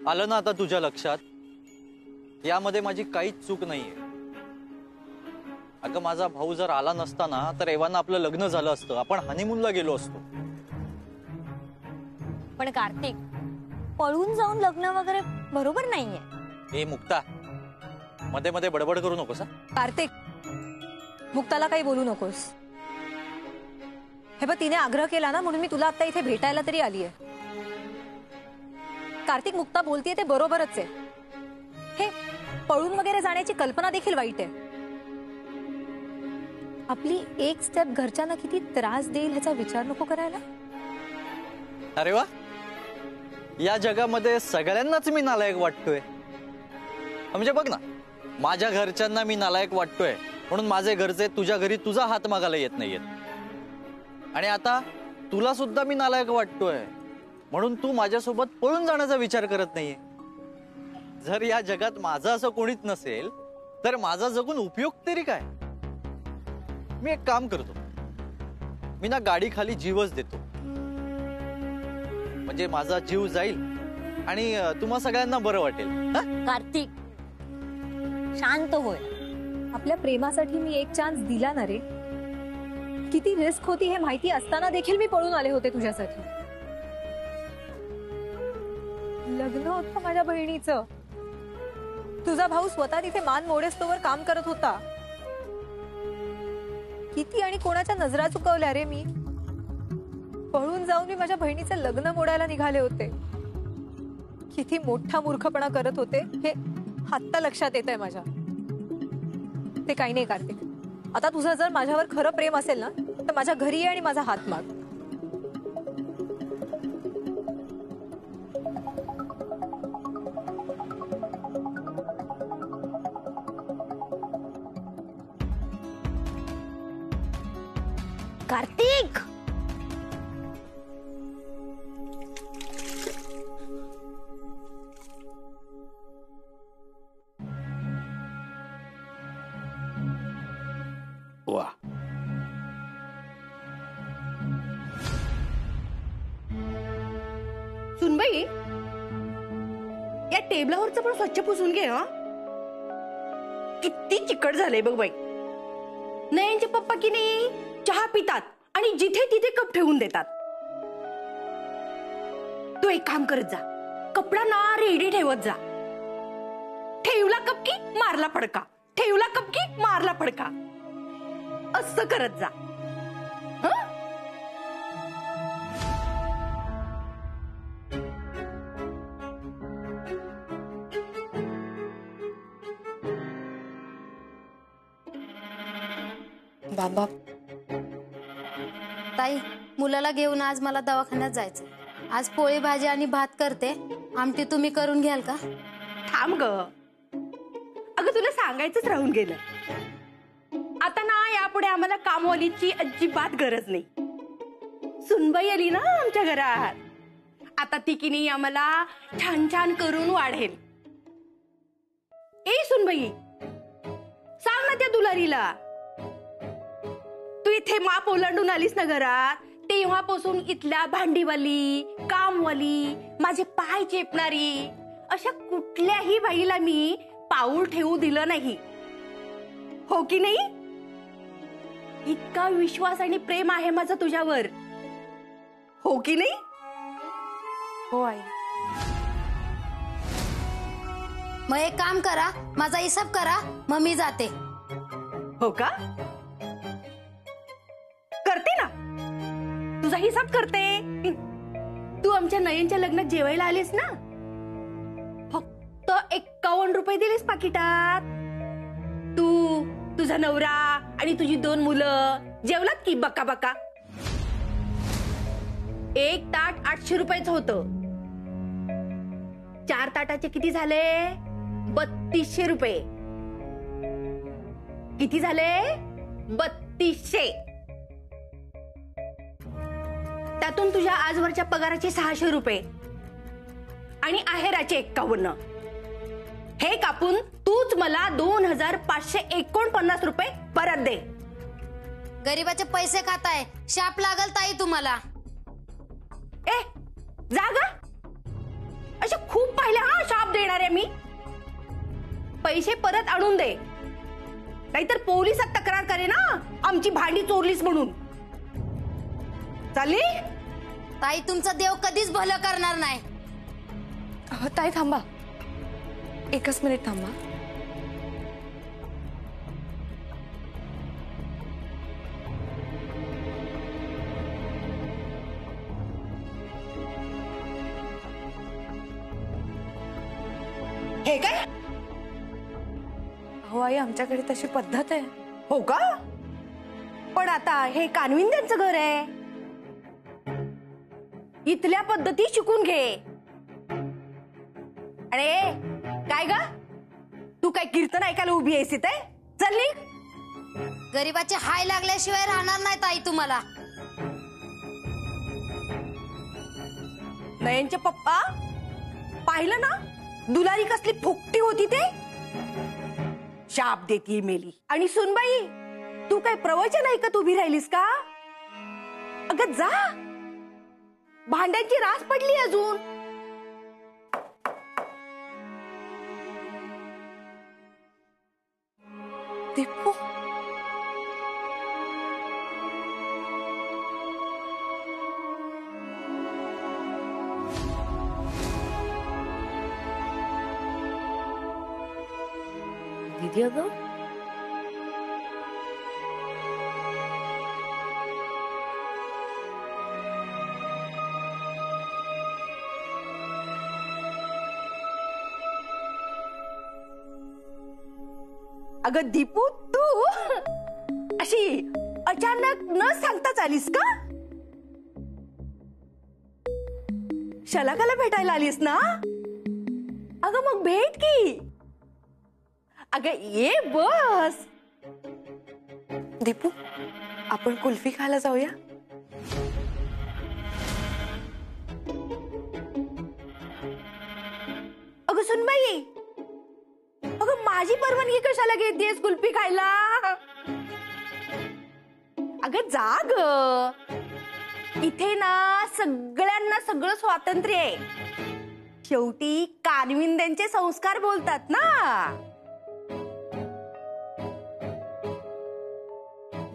आलं ना आता तुझ्या लक्षात? यामध्ये माझी काहीच चूक नाहीये. अगं माझा भाऊ जर आला नसता ना तर एव्हाना आपलं लग्न झालं असतं, आपण हनीमूनला गेलो असतो. पण कार्तिक, पळून जाऊन लग्न वगैरे बरोबर नाहीये. ए मुक्ता, मध्ये मध्ये बडबड करू नकोस. कार्तिक, मुक्ताला काही बोलू नकोस. हे बघ, तिने आग्रह केला ना म्हणून मी तुला आता इथे भेटायला तरी आलीये. कार्तिक, मुक्ता बोलतीये ते बरोबरच आहे. हे पळून वगैरे जाण्याची कल्पना देखील वाईट आहे. आपली एक स्टेप घरच्यांना किती त्रास देईल ह्याचा विचार नको करायला. अरे वा, या जगामध्ये सगळ्यांनाच मी नालायक वाटतोय. म्हणजे बघ ना, माझ्या घरच्यांना मी नालायक वाटतोय म्हणून माझे घरचे तुझ्या घरी तुझा हात मागायला येत नाहीयेत. आणि आता तुला सुद्धा मी नालायक वाटतोय म्हणून तू माझ्यासोबत पळून जाण्याचा विचार करत नाहीये. जर या जगात माझं असं कोणीच नसेल तर माझा जगून उपयोग तरी काय? मी एक काम करतो, मी ना गाडी खाली जीवच देतो. म्हणजे माझा जीव जाईल आणि तुम्हा सगळ्यांना बरं वाटेल. कार्तिक, शांत होय. आपल्या प्रेमासाठी मी एक चान्स दिला ना रे. किती रिस्क होती हे माहिती असताना देखील मी पळून आले होते तुझ्यासाठी. लग्न होतं माझ्या बहिणीचं. तुझा भाऊ स्वतः तिथे मान मोडेस्तोवर काम करत होता. किती आणि कोणाच्या नजरा चुकवल्या रे मी. पळून जाऊन मी माझ्या बहिणीचं लग्न मोडायला निघाले होते. किती मोठा मूर्खपणा करत होते हे आत्ता लक्षात येतंय माझ्या. ते काही नाही कार्तिक, आता तुझं जर माझ्यावर खरं प्रेम असेल ना तर माझ्या घरी ये आणि माझा हात माग. कार्तिक, वा, सुनबाई, या टेबलावरचं पण स्वच्छ पुसून घे. हा, किती चिकट झालंय बघ बाई. नयनचे पप्पा की नाही चहा पितात आणि जिथे तिथे कप ठेवून देतात. तू एक काम करत जा, कपडा ना रेडी ठेवत जा. ठेवला कप की मारला फडका, ठेवला कप की मारला फडका, असं करत जा. बाबा, ताई, मुलाला घेऊन आज मला दवाखान्यात जायचं. आज पोळी भाजी आणि भात करते, आमटी तुम्ही करून घ्याल का? थांब ग, अगं तुला सांगायचंच राहून गेलं. आता ना यापुढे आम्हाला कामवालीची अजिबात गरज नाही. सुनबाई आली ना आमच्या घरात, आता ती की नाही आम्हाला छान छान करून वाढेल. ए सुनबाई, सांग ना त्या दुलारीला, तू इथे माप ओलांडून आलीस ना घरात, तेव्हापासून इथल्या भांडीवाली, कामवाली, माझे पाय चेपणारी अशा कुठल्याही बाईला मी पाऊल ठेवू दिलं नाही. हो की नाही? इतका विश्वास आणि प्रेम आहे माझं तुझ्यावर. हो की नाही? हो आई. मग एक काम करा, माझा हिसाब करा, मग मी जाते. हो का? करते ना, तुझा हिसाब करते. तू आमच्या नयनच्या लग्नात जेवायला आलीस ना, फक्त 51 रुपये दिलेस पाकिटात. तू, तुझा नवरा आणि तुझी 2 मुलं जेवलात की बका बका. एक ताट 800 रुपयाचं होतं. 4 ताटाचे किती झाले? 3200 रुपये. किती झाले? 3200. त्यातून तुझ्या आजवरच्या पगाराचे 600 रुपये आणि आहेराचे 51. हे कापून तूच मला 2549 रुपये परत दे. गरीबाचे पैसे खाताय, शाप लागल ताई तुम्हाला. ए, जागा. अशा खूप राहिले हा शाप देणार आहे मी. पैसे परत आणून दे, नाहीतर पोलिसात तक्रार करे ना आमची भांडी चोरलीस म्हणून. चालली? ताई तुमचा देव कधीच भलं करणार नाही. ताई थांबा, एकच मिनिट थांबा. हे काय? हो आई, आमच्याकडे तशी पद्धत आहे. हो का? पण आता हे कानविंद्यांचं घर आहे, इथल्या पद्धती शिकून घे. अरे काय ग, तू काय कीर्तन ऐकायला उभी आहेस इथे? चल निघ. गरीबाचे हाय लागल्याशिवाय राहणार नाही ताई तुम्हाला. नयनचे पप्पा पाहिलं ना, दुलारी कसली फुकटी होती ते. शाप देती मेली. आणि सुनबाई, तू काय प्रवचन ऐकत उभी राहिलीस का? अगं जा, भांड्यांची रास पडली अजून. दीपू, दीदी अगं, अगं दीपू, तू अशी अचानक न सांगताच आलीस का? शलाकाला भेटायला आलीस ना? अगं मग भेट की. अगं ये बस. दीपू, आपण कुल्फी खायला जाऊया. अगं सुनबाई, अगं माझी परवानगी कशाला घेतेस कुल्फी खायला? अगं जा ग, इथे ना सगळ्यांना सगळं स्वातंत्र्य आहे. शेवटी कानविंद्यांचे संस्कार बोलतात ना.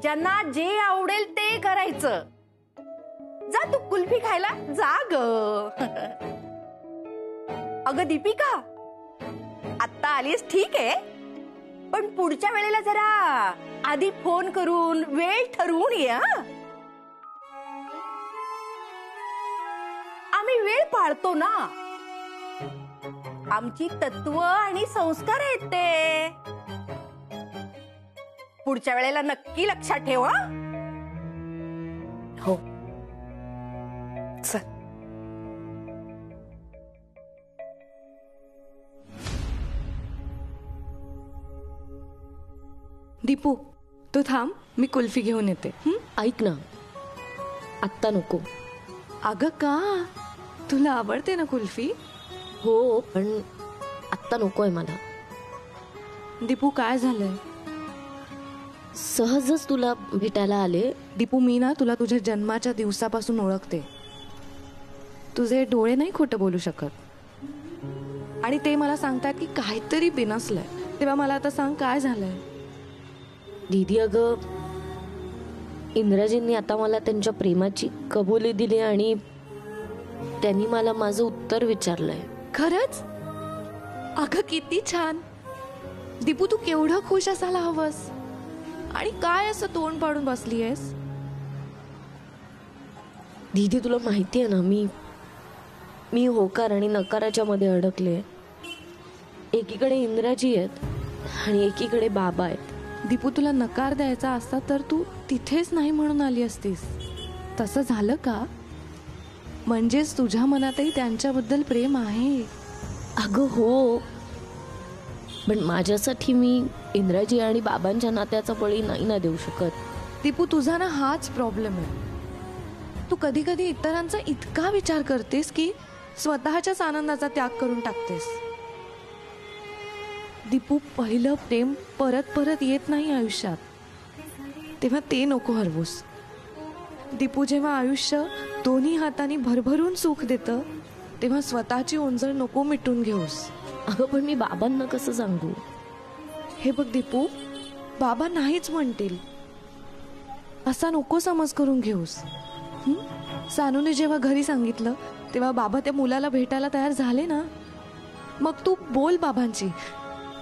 ज्यांना जे आवडेल ते करायचं. जा तू कुल्फी खायला जा ग. अगं दीपिका, आता आलीस ठीक आहे, पण पुढच्या वेळेला जरा आधी फोन करून वेळ ठरवून ये. आम्ही वेळ पाळतो ना, आमची तत्व आणि संस्कार आहेत ते. पुढच्या वेळेला नक्की लक्षात ठेव. हो, चल. दीपू, तू थांब, मी कुल्फी घेऊन येते. ऐक ना, आत्ता नको. अगं का, तुला आवडते ना कुल्फी? हो, पण आत्ता नकोय मला. दीपू, काय झालंय? सहजच तुला भेटायला आले. दीपू, मी ना तुला तुझ्या जन्माच्या दिवसापासून ओळखते. तुझे डोळे नाही खोटं बोलू शकत, आणि ते मला सांगतात की काहीतरी बिनसलंय. तेव्हा मला आता सांग, काय झालंय? दीदी अगं, इंद्राजींनी आता मला त्यांच्या प्रेमाची कबुली दिली आणि त्यांनी मला माझं उत्तर विचारलंय. खरंच? अगं किती छान. दीपू, तू केवढं खुश असायला हवंस, आणि काय असं तोंड पाडून बसली आहेस? दीदी तुला माहिती आहे ना, मी होकार आणि नकाराच्या मध्ये अडकले. एकीकडे इंद्राजी आहेत आणि एकीकडे बाबा आहेत. दीपू, तुला नकार द्यायचा असता तर तू तिथेच नाही म्हणून आली असतीस. तसं झालं का? म्हणजेच तुझ्या मनातही त्यांच्याबद्दल प्रेम आहे. अगं हो, पण माझ्यासाठी मी इंद्राजी आणि बाबांच्या नात्याचा बळी नाही ना देऊ शकत. दीपू, तुझा ना हाच प्रॉब्लेम आहे. तू कधी कधी इतरांचा इतका विचार करतेस की स्वतःच्याच आनंदाचा त्याग करून टाकतेस. दीपू, पहिलं प्रेम परत परत येत नाही आयुष्यात, तेव्हा ते नको हरवूस. दीपू, जेव्हा आयुष्य दोन्ही हातांनी भरभरून सुख देतं तेव्हा स्वतःची ओंजळ नको मिटून घेऊस. अगं पण मी बाबांना कसं सांगू? हे बघ दीपू, बाबा नाहीच म्हणतील असा नको समज करून घेऊस. सानूने जेव्हा घरी सांगितलं तेव्हा बाबा त्या मुलाला भेटायला तयार झाले ना. मग तू बोल बाबांची,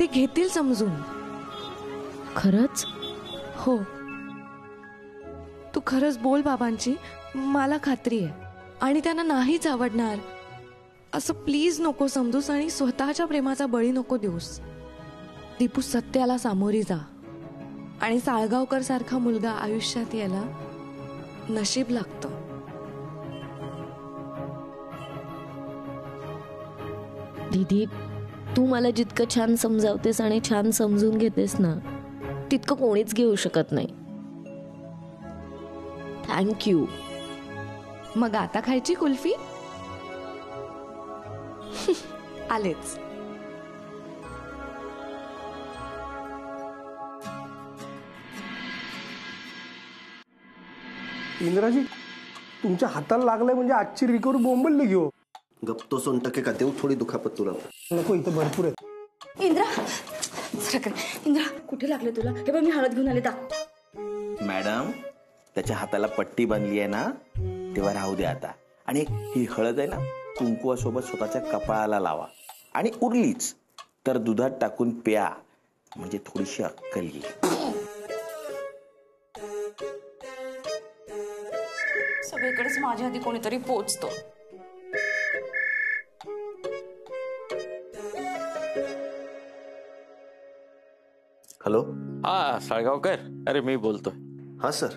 ते घेतील समजून. खरंच? हो, तू खरंच बोल बाबांची, मला खात्री आहे. आणि त्यांना नाहीच आवडणार असं प्लीज नको समजूस आणि स्वतःच्या प्रेमाचा बळी नको देऊस. दीपू, सत्याला सामोरी जा आणि साळगावकर सारखा मुलगा आयुष्यात यायला नशीब लागतं. दीदी, तू मला जितकं छान समजावतेस आणि छान समजून घेतेस ना, तितकं कोणीच घेऊ शकत नाही. थँक्यू. मग आता खायची कुल्फी? आलेच. इंद्राजी, तुमच्या हाताला लागलंय म्हणजे आजची रिकव्हरी बोंबलली घेऊ. गप्तो सोन टक्के का देऊ थोडी दुखापत तुला. नको, इथं भरपूर आहे. इंद्रा, इंद्रा कुठे लागले तुला? हे बघ मी हळद घेऊन आले. मॅडम, त्याच्या हाताला पट्टी बांधली आहे ना, तेव्हा राहू दे आता. आणि ही हळद आहे ना, कुंकुवासोबत स्वतःच्या कपाळाला लावा. आणि उरलीच तर दुधात टाकून प्या, म्हणजे थोडीशी अक्कल येईल. सगळीकडेच माझ्या आधी कोणीतरी पोचतो. हॅलो. हा साळगावकर, अरे मी बोलतोय. हा सर.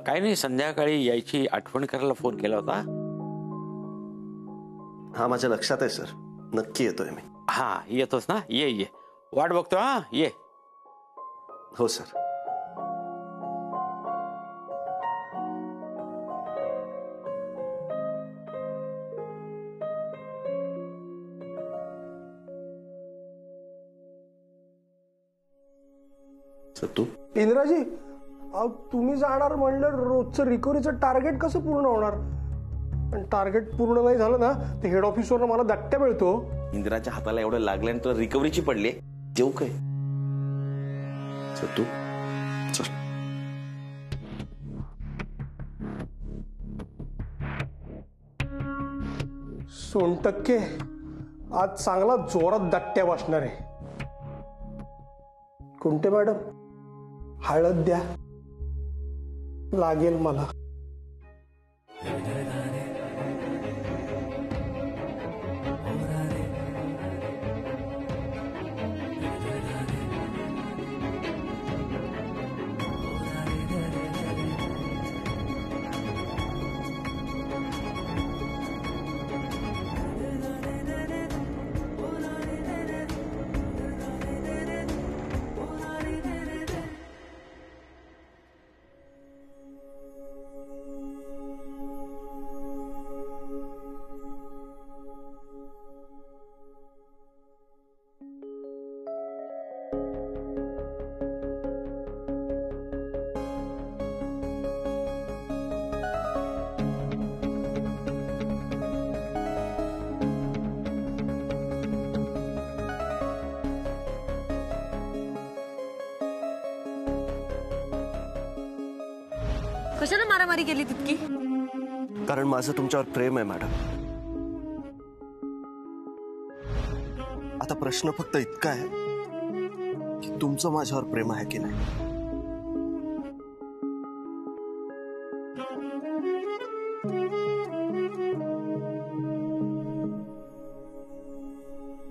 काय नाही, संध्याकाळी यायची आठवण करायला फोन केला होता. हा, माझ्या लक्षात आहे सर, नक्की येतोय मी. हा, येतोस ना? ये ये, वाट बघतो. हा, ये. हो सर. तू इंद्राजी, तुम्ही जाणार म्हणलं, रोजचं रिकव्हरीचं टार्गेट कसं पूर्ण होणार? पण टार्गेट पूर्ण नाही झालं ना, ते हेड ऑफिसवर मला दट्ट्या मिळतो. इंद्राच्या हाताला एवढं लागल्याने तुला रिकव्हरीची पडली. जेऊ काय तू चल. सोनटक्के, आज चांगला जोरात दट्ट्या बसणार आहे. कुंटे मॅडम, हळद द्या, लागेल मला. कशाला मारामारी केली तितकी? कारण माझं तुमच्यावर प्रेम आहे मॅडम. आता प्रश्न फक्त इतका आहे की तुमचं माझ्यावर प्रेम आहे की नाही.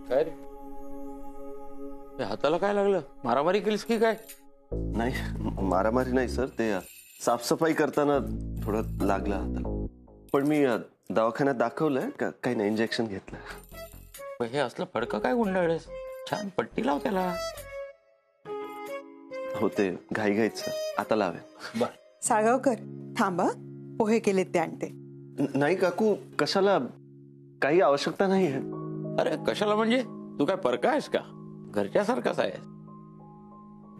काय रे, हाताला काय लागलं? मारामारी केलीस की काय? नाही, मारामारी नाही सर, ते साफसफाई करताना थोडं लागलं हाताला. पण मी दवाखान्यात दाखवलंय, काही नाही, इंजेक्शन घेतलं. हे असलं फडकं काय गुंडाळेस? छान पट्टी लाव त्याला. हो, ते घाईघाईत सर, आता लावेल. बर. साळगावकर, थांबा, पोहे केलेत ते आणते. नाही काकू, कशाला, काही आवश्यकता नाही आहे. अरे कशाला म्हणजे? तू काय परका आहेस का? घरच्यासारखाच आहे.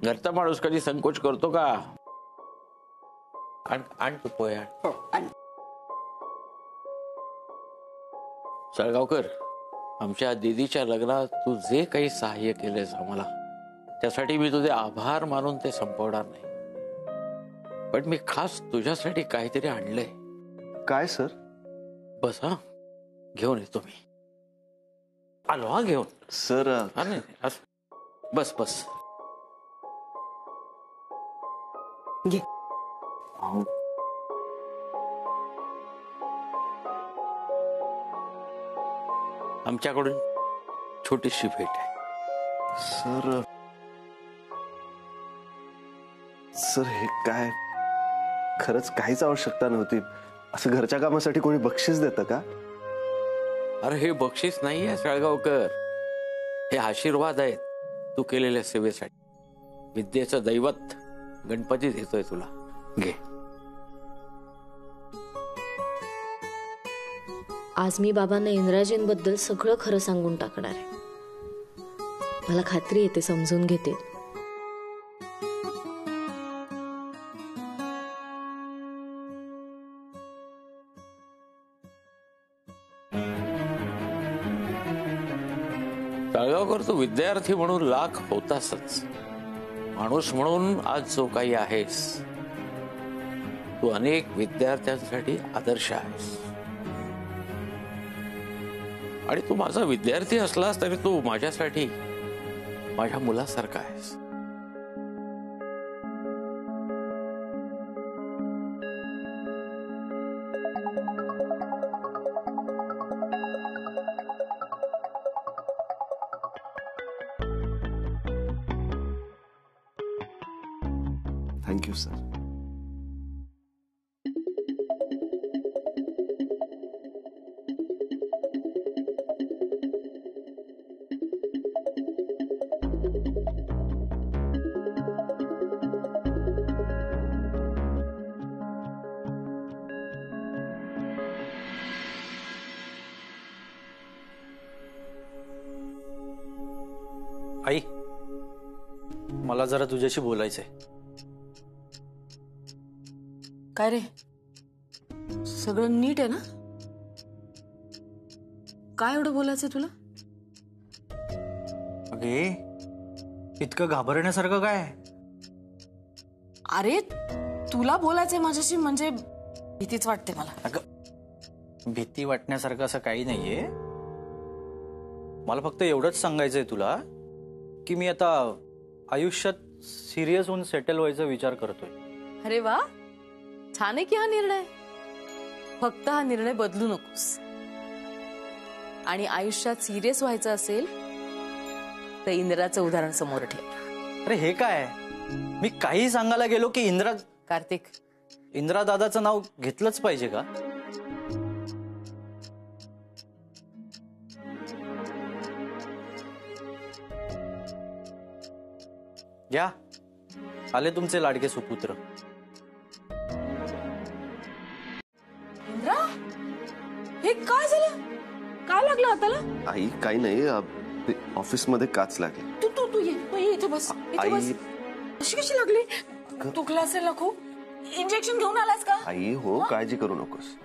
घरचा माणूस कधी संकोच करतो का? आण तू पोहे आण. सळगावकर, आमच्या दीदीच्या लग्नात तू जे काही सहाय्य केलेस आम्हाला, त्यासाठी मी तुझे आभार मानून ते संपवणार नाही. पण मी खास तुझ्यासाठी काहीतरी आणलंय. काय सर? बस हा, घेऊन येतो मी. आलो हा घेऊन. सर हा नाही, बस बस. घे. आमच्याकडून छोटीशी भेट आहे. सर सर हे काय, खरंच काहीच आवश्यकता नव्हती. असं घरच्या कामासाठी कोणी बक्षीस देतं का? अरे हे बक्षीस नाही आहे सळगावकर, हे आशीर्वाद आहेत तू केलेल्या सेवेसाठी. विद्येचं दैवत गणपती देतोय तुला. घे. आज मी बाबांना इंद्राजींबद्दल सगळं खरं सांगून टाकणार आहे. मला खात्री आहे ते समजून घेतील. तळगावकर, तू विद्यार्थी म्हणून लाख होतासच, माणूस म्हणून आज जो काही आहेस तू अनेक विद्यार्थ्यांसाठी आदर्श आहेस. आणि तू माझा विद्यार्थी असलास तरी तू माझ्यासाठी माझ्या मुलासारखा आहेस. Thank you sir. आई, मला जरा तुझ्याशी बोलायचंय. काय रे, सगळं नीट आहे ना? काय एवढं बोलायचंय तुला? अगे, इतकं घाबरण्यासारखं काय? अरे तुला बोलायचंय माझ्याशी म्हणजे भीतीच वाटते मला. अगं, भीती वाटण्यासारखं असं काही नाहीये. मला फक्त एवढंच सांगायचंय तुला की मी आता आयुष्यात सिरियस होऊन सेटल व्हायचा विचार करतोय. अरे वा, छान आहे की हा निर्णय. फक्त हा निर्णय बदलू नकोस. आणि आयुष्यात सिरियस व्हायचं असेल तर इंदिराचं उदाहरण समोर ठेव. अरे हे काय, मी काही सांगायला गेलो की कार्तिक, इंदिरा दादाचं नाव घेतलंच पाहिजे का? घ्या, आले तुमचे लाडके सुपुत्र. इंद्रा, हे काय झालं? काय लागलं हाताला? आई काही नाही, ऑफिस मध्ये काच लागली. तू ये इथे बस. इथे बस. अशी कशी लागली? दुखला असेल ना खूप? इंजेक्शन घेऊन आलास का? आई हो, काळजी करू नकोस.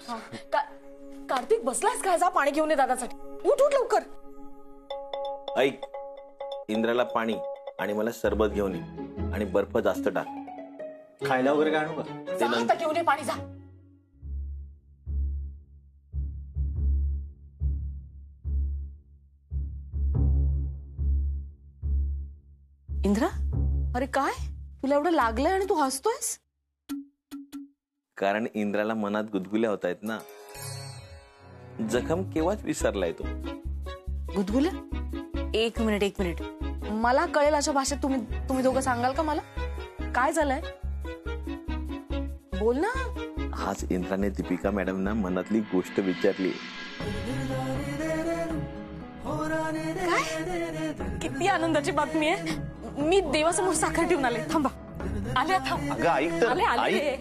कार्तिक, बसलास का? जा पाणी घेऊन ये दादासाठी. उठ लवकर. ऐक, इंद्राला पाणी आणि मला सरबत घेऊन ये आणि बर्फ जास्त टाक. खायला वगैरे काय आणू का? जा आता घेऊन ये पाणी, जा. इंद्रा, अरे काय तुला एवढं लागलंय आणि तू हसतोयस? कारण इंद्राला मनात गुदगुल्या होत आहेत ना. जखम केव्हाच विसरलाय तो. गुदगुल्या? एक मिनिट, मला कळेल अशा भाषेत तुम्ही दोघं सांगाल का मला? काय झालंय? बोल ना. आज इंद्राने दीपिका मॅडमना मनातली गोष्ट विचारली. काय? किती आनंदाची बातमी आहे. मी देवासमोर साखर ठेवून आले. थांबा, आले. थांब. अगं ऐक तर. आले.